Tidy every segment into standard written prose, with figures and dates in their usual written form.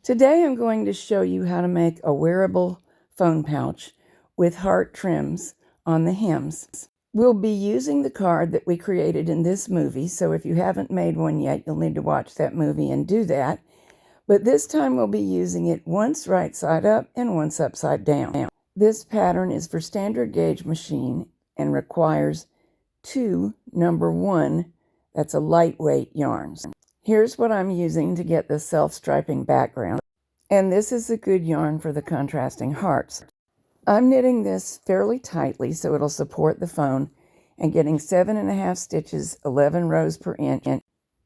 Today I'm going to show you how to make a wearable phone pouch with heart trims on the hems. We'll be using the card that we created in this movie, so if you haven't made one yet, you'll need to watch that movie and do that. But this time we'll be using it once right side up and once upside down. This pattern is for standard gauge machine and requires 2 number 1, that's a lightweight yarns. Here's what I'm using to get the self-striping background. And this is a good yarn for the contrasting hearts. I'm knitting this fairly tightly so it'll support the phone and getting 7.5 stitches, 11 rows per inch.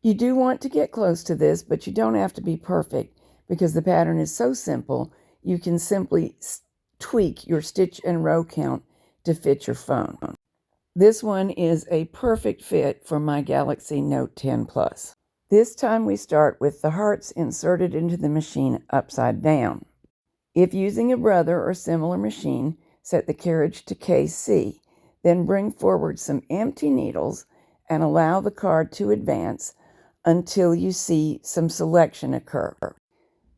You do want to get close to this, but you don't have to be perfect because the pattern is so simple, you can simply tweak your stitch and row count to fit your phone. This one is a perfect fit for my Galaxy Note 10 Plus. This time we start with the hearts inserted into the machine upside down. If using a Brother or similar machine, set the carriage to KC, then bring forward some empty needles and allow the card to advance until you see some selection occur.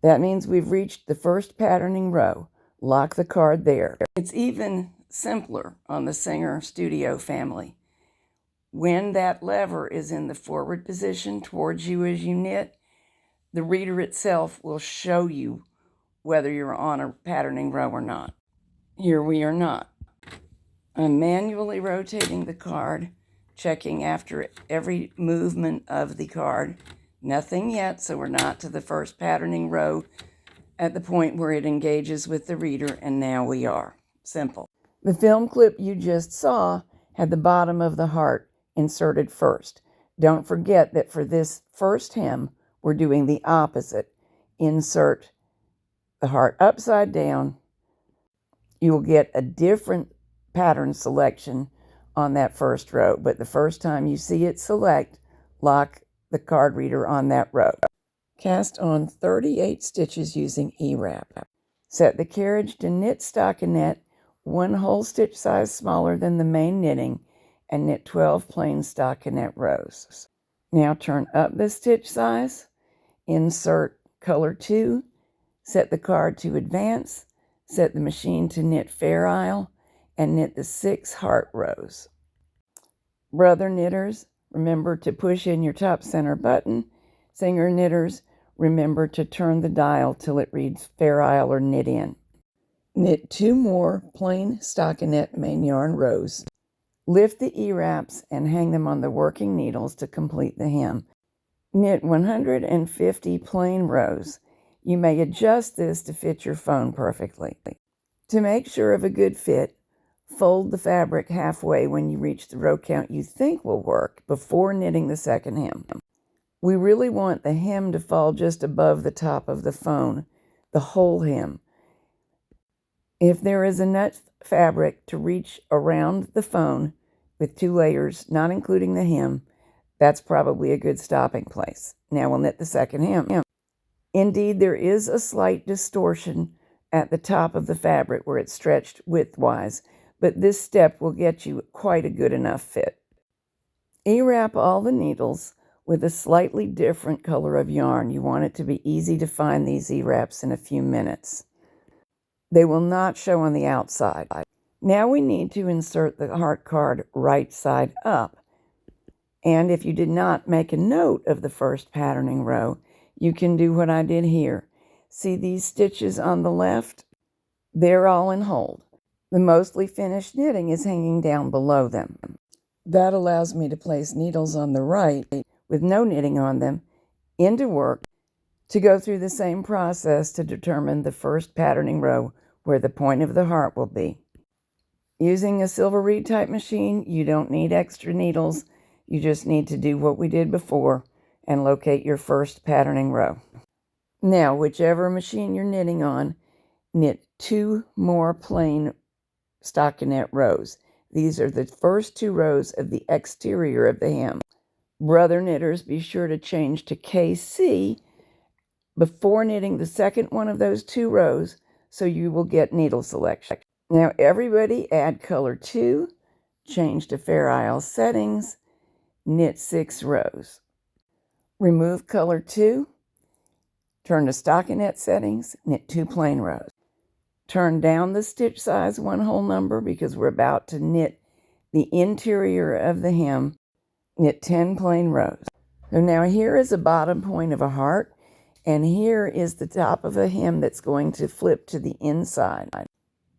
That means we've reached the first patterning row. Lock the card there. It's even simpler on the Singer Studio family. When that lever is in the forward position towards you as you knit, the reader itself will show you whether you're on a patterning row or not. Here we are not. I'm manually rotating the card, checking after every movement of the card. Nothing yet, so we're not to the first patterning row at the point where it engages with the reader, and now we are. Simple. The film clip you just saw had the bottom of the heart inserted first. Don't forget that for this first hem, we're doing the opposite. Insert the heart upside down. You will get a different pattern selection on that first row, but the first time you see it select, lock the card reader on that row. Cast on 38 stitches using E-wrap. Set the carriage to knit stockinette 1 whole stitch size smaller than the main knitting and knit 12 plain stockinette rows. Now turn up the stitch size, insert color 2, set the card to advance, set the machine to knit Fair Isle, and knit the 6 heart rows. Brother knitters, remember to push in your top center button. Singer knitters, remember to turn the dial till it reads Fair Isle or knit in. Knit 2 more plain stockinette main yarn rows. Lift the E-wraps and hang them on the working needles to complete the hem. Knit 150 plain rows. You may adjust this to fit your phone perfectly. To make sure of a good fit, fold the fabric halfway when you reach the row count you think will work before knitting the second hem. We really want the hem to fall just above the top of the phone, the whole hem. If there is enough fabric to reach around the phone with 2 layers, not including the hem, that's probably a good stopping place. Now we'll knit the second hem. Indeed, there is a slight distortion at the top of the fabric where it's stretched widthwise, but this step will get you quite a good enough fit. E-wrap all the needles with a slightly different color of yarn. You want it to be easy to find these E-wraps in a few minutes. They will not show on the outside. Now we need to insert the heart card right side up. And if you did not make a note of the first patterning row, you can do what I did here. See these stitches on the left? They're all in hold. The mostly finished knitting is hanging down below them. That allows me to place needles on the right with no knitting on them into work to go through the same process to determine the first patterning row where the point of the heart will be. Using a silver reed type machine, you don't need extra needles. You just need to do what we did before and locate your first patterning row. Now, whichever machine you're knitting on, knit 2 more plain stockinette rows. These are the first 2 rows of the exterior of the hem. Brother knitters, be sure to change to KC before knitting the second one of those 2 rows so you will get needle selection. Now everybody add color 2, change to Fair Isle settings, knit 6 rows. Remove color 2, Turn to stockinette settings, knit 2 plain rows. Turn down the stitch size 1 whole number because we're about to knit the interior of the hem. Knit 10 plain rows. So now here is a bottom point of a heart, and here is the top of a hem that's going to flip to the inside.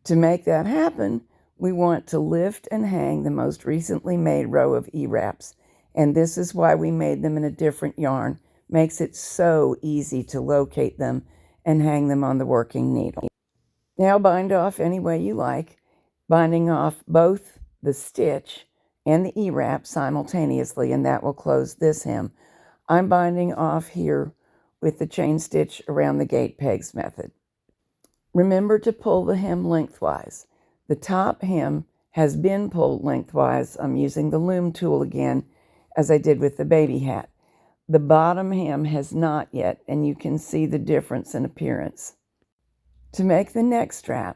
To make that happen, we want to lift and hang the most recently made row of E-wraps, and this is why we made them in a different yarn. Makes it so easy to locate them and hang them on the working needle. Now bind off any way you like, binding off both the stitch and the E-wrap simultaneously, and that will close this hem. I'm binding off here with the chain stitch around the gate pegs method. Remember to pull the hem lengthwise. The top hem has been pulled lengthwise. I'm using the loom tool again, as I did with the baby hat. The bottom hem has not yet, and you can see the difference in appearance. To make the neck strap,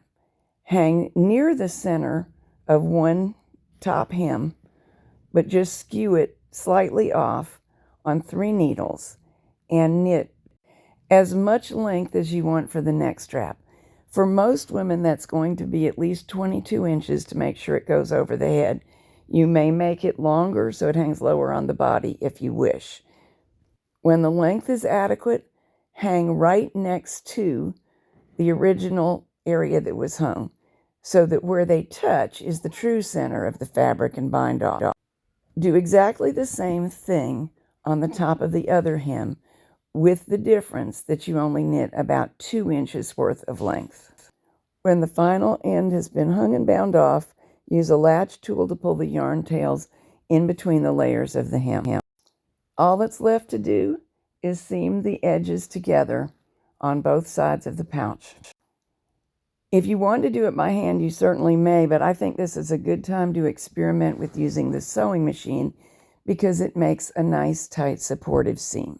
hang near the center of one top hem, but just skew it slightly off on 3 needles and knit as much length as you want for the neck strap. For most women, that's going to be at least 22 inches to make sure it goes over the head. You may make it longer so it hangs lower on the body if you wish. When the length is adequate, hang right next to the original area that was hung, so that where they touch is the true center of the fabric, and bind off. Do exactly the same thing on the top of the other hem, with the difference that you only knit about 2 inches worth of length. When the final end has been hung and bound off, use a latch tool to pull the yarn tails in between the layers of the hem. All that's left to do is seam the edges together on both sides of the pouch. If you want to do it by hand, you certainly may, but I think this is a good time to experiment with using the sewing machine because it makes a nice, tight, supportive seam.